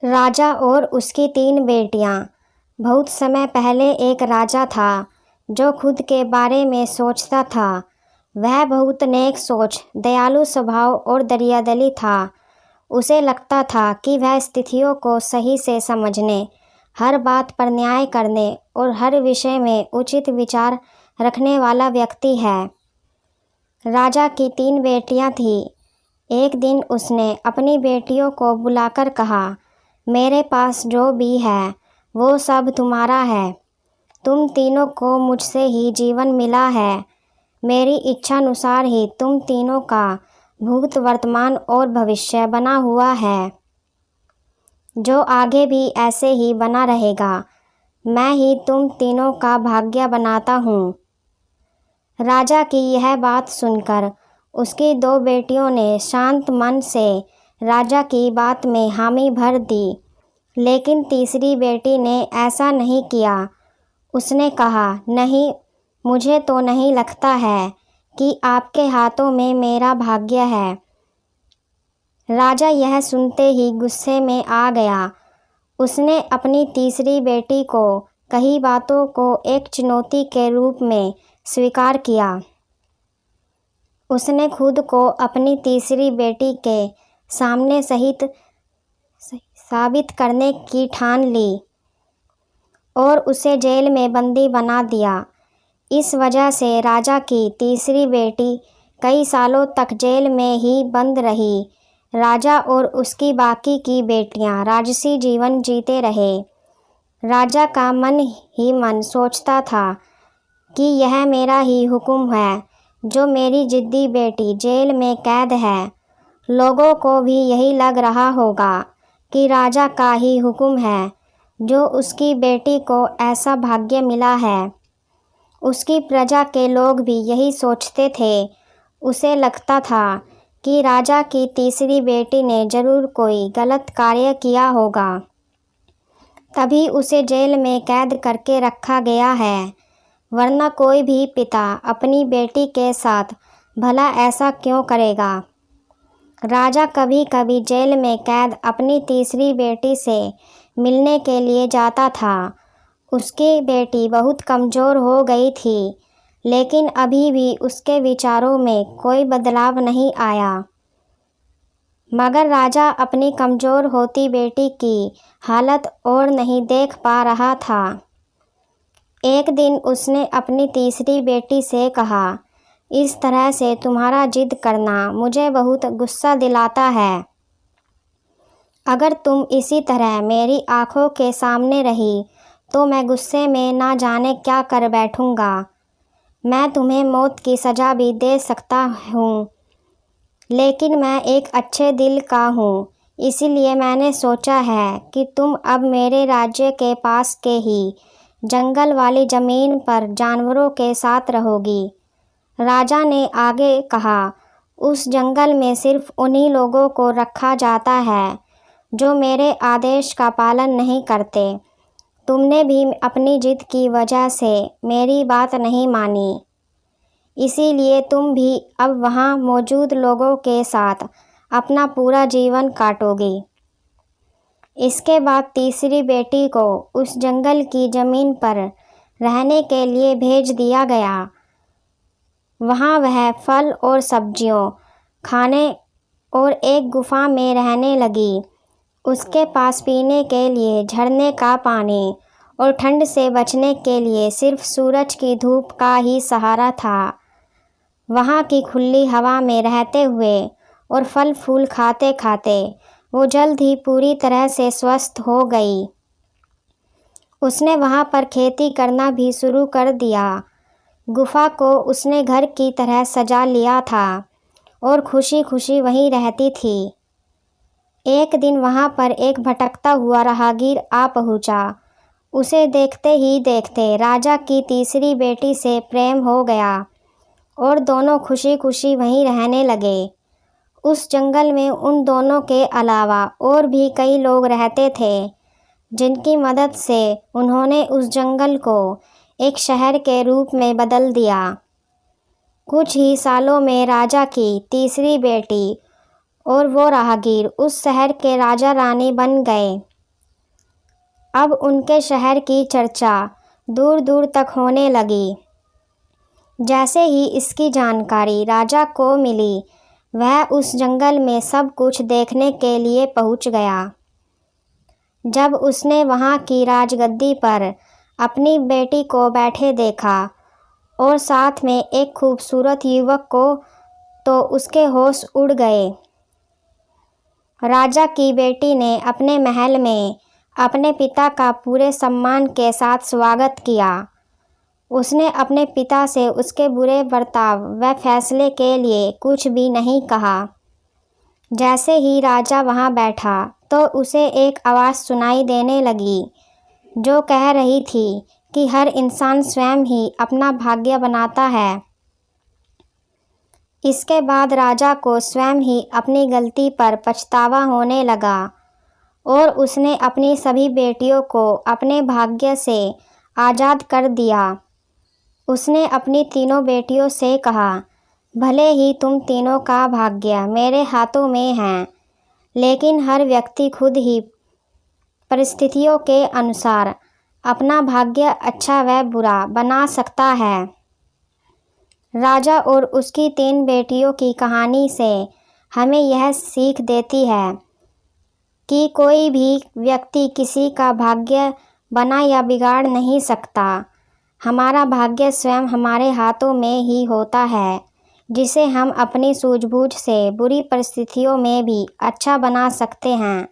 राजा और उसकी 3 बेटियां। बहुत समय पहले एक राजा था जो खुद के बारे में सोचता था। वह बहुत नेक सोच, दयालु स्वभाव और दरियादिली था। उसे लगता था कि वह स्थितियों को सही से समझने, हर बात पर न्याय करने और हर विषय में उचित विचार रखने वाला व्यक्ति है। राजा की 3 बेटियां थीं। एक दिन उसने अपनी बेटियों को बुलाकर कहा, मेरे पास जो भी है वो सब तुम्हारा है। तुम तीनों को मुझसे ही जीवन मिला है। मेरी इच्छानुसार ही तुम तीनों का भूत, वर्तमान और भविष्य बना हुआ है, जो आगे भी ऐसे ही बना रहेगा। मैं ही तुम तीनों का भाग्य बनाता हूँ। राजा की यह बात सुनकर उसकी 2 बेटियों ने शांत मन से राजा की बात में हामी भर दी, लेकिन तीसरी बेटी ने ऐसा नहीं किया। उसने कहा, नहीं, मुझे तो नहीं लगता है कि आपके हाथों में मेरा भाग्य है। राजा यह सुनते ही गुस्से में आ गया। उसने अपनी तीसरी बेटी को कही बातों को एक चुनौती के रूप में स्वीकार किया। उसने खुद को अपनी तीसरी बेटी के सामने सहित साबित करने की ठान ली और उसे जेल में बंदी बना दिया। इस वजह से राजा की तीसरी बेटी कई सालों तक जेल में ही बंद रही। राजा और उसकी बाकी की बेटियां राजसी जीवन जीते रहे। राजा का मन ही मन सोचता था कि यह मेरा ही हुक्म है, जो मेरी जिद्दी बेटी जेल में कैद है। लोगों को भी यही लग रहा होगा कि राजा का ही हुक्म है, जो उसकी बेटी को ऐसा भाग्य मिला है। उसकी प्रजा के लोग भी यही सोचते थे। उसे लगता था कि राजा की तीसरी बेटी ने जरूर कोई गलत कार्य किया होगा, तभी उसे जेल में कैद करके रखा गया है। वरना कोई भी पिता अपनी बेटी के साथ भला ऐसा क्यों करेगा। राजा कभी कभी जेल में कैद अपनी तीसरी बेटी से मिलने के लिए जाता था। उसकी बेटी बहुत कमज़ोर हो गई थी, लेकिन अभी भी उसके विचारों में कोई बदलाव नहीं आया। मगर राजा अपनी कमज़ोर होती बेटी की हालत और नहीं देख पा रहा था। एक दिन उसने अपनी तीसरी बेटी से कहा, इस तरह से तुम्हारा जिद करना मुझे बहुत गुस्सा दिलाता है। अगर तुम इसी तरह मेरी आंखों के सामने रही तो मैं गुस्से में ना जाने क्या कर बैठूंगा। मैं तुम्हें मौत की सज़ा भी दे सकता हूँ, लेकिन मैं एक अच्छे दिल का हूँ, इसीलिए मैंने सोचा है कि तुम अब मेरे राज्य के पास के ही जंगल वाली ज़मीन पर जानवरों के साथ रहोगी। राजा ने आगे कहा, उस जंगल में सिर्फ उन्हीं लोगों को रखा जाता है जो मेरे आदेश का पालन नहीं करते। तुमने भी अपनी जिद की वजह से मेरी बात नहीं मानी, इसीलिए तुम भी अब वहाँ मौजूद लोगों के साथ अपना पूरा जीवन काटोगी। इसके बाद तीसरी बेटी को उस जंगल की ज़मीन पर रहने के लिए भेज दिया गया। वहाँ वह फल और सब्जियों खाने और एक गुफा में रहने लगी। उसके पास पीने के लिए झरने का पानी और ठंड से बचने के लिए सिर्फ सूरज की धूप का ही सहारा था। वहाँ की खुली हवा में रहते हुए और फल फूल खाते खाते वो जल्द ही पूरी तरह से स्वस्थ हो गई। उसने वहाँ पर खेती करना भी शुरू कर दिया। गुफा को उसने घर की तरह सजा लिया था और खुशी खुशी वहीं रहती थी। एक दिन वहाँ पर एक भटकता हुआ राहगीर आ पहुँचा। उसे देखते ही देखते राजा की तीसरी बेटी से प्रेम हो गया और दोनों खुशी खुशी वहीं रहने लगे। उस जंगल में उन दोनों के अलावा और भी कई लोग रहते थे, जिनकी मदद से उन्होंने उस जंगल को एक शहर के रूप में बदल दिया। कुछ ही सालों में राजा की तीसरी बेटी और वो राहगीर उस शहर के राजा रानी बन गए। अब उनके शहर की चर्चा दूर दूर तक होने लगी। जैसे ही इसकी जानकारी राजा को मिली, वह उस जंगल में सब कुछ देखने के लिए पहुंच गया। जब उसने वहां की राजगद्दी पर अपनी बेटी को बैठे देखा और साथ में एक खूबसूरत युवक को, तो उसके होश उड़ गए। राजा की बेटी ने अपने महल में अपने पिता का पूरे सम्मान के साथ स्वागत किया। उसने अपने पिता से उसके बुरे बर्ताव व फैसले के लिए कुछ भी नहीं कहा। जैसे ही राजा वहां बैठा तो उसे एक आवाज़ सुनाई देने लगी, जो कह रही थी कि हर इंसान स्वयं ही अपना भाग्य बनाता है। इसके बाद राजा को स्वयं ही अपनी गलती पर पछतावा होने लगा और उसने अपनी सभी बेटियों को अपने भाग्य से आज़ाद कर दिया। उसने अपनी तीनों बेटियों से कहा, भले ही तुम तीनों का भाग्य मेरे हाथों में है, लेकिन हर व्यक्ति खुद ही परिस्थितियों के अनुसार अपना भाग्य अच्छा व बुरा बना सकता है। राजा और उसकी 3 बेटियों की कहानी से हमें यह सीख देती है कि कोई भी व्यक्ति किसी का भाग्य बना या बिगाड़ नहीं सकता। हमारा भाग्य स्वयं हमारे हाथों में ही होता है, जिसे हम अपनी सूझबूझ से बुरी परिस्थितियों में भी अच्छा बना सकते हैं।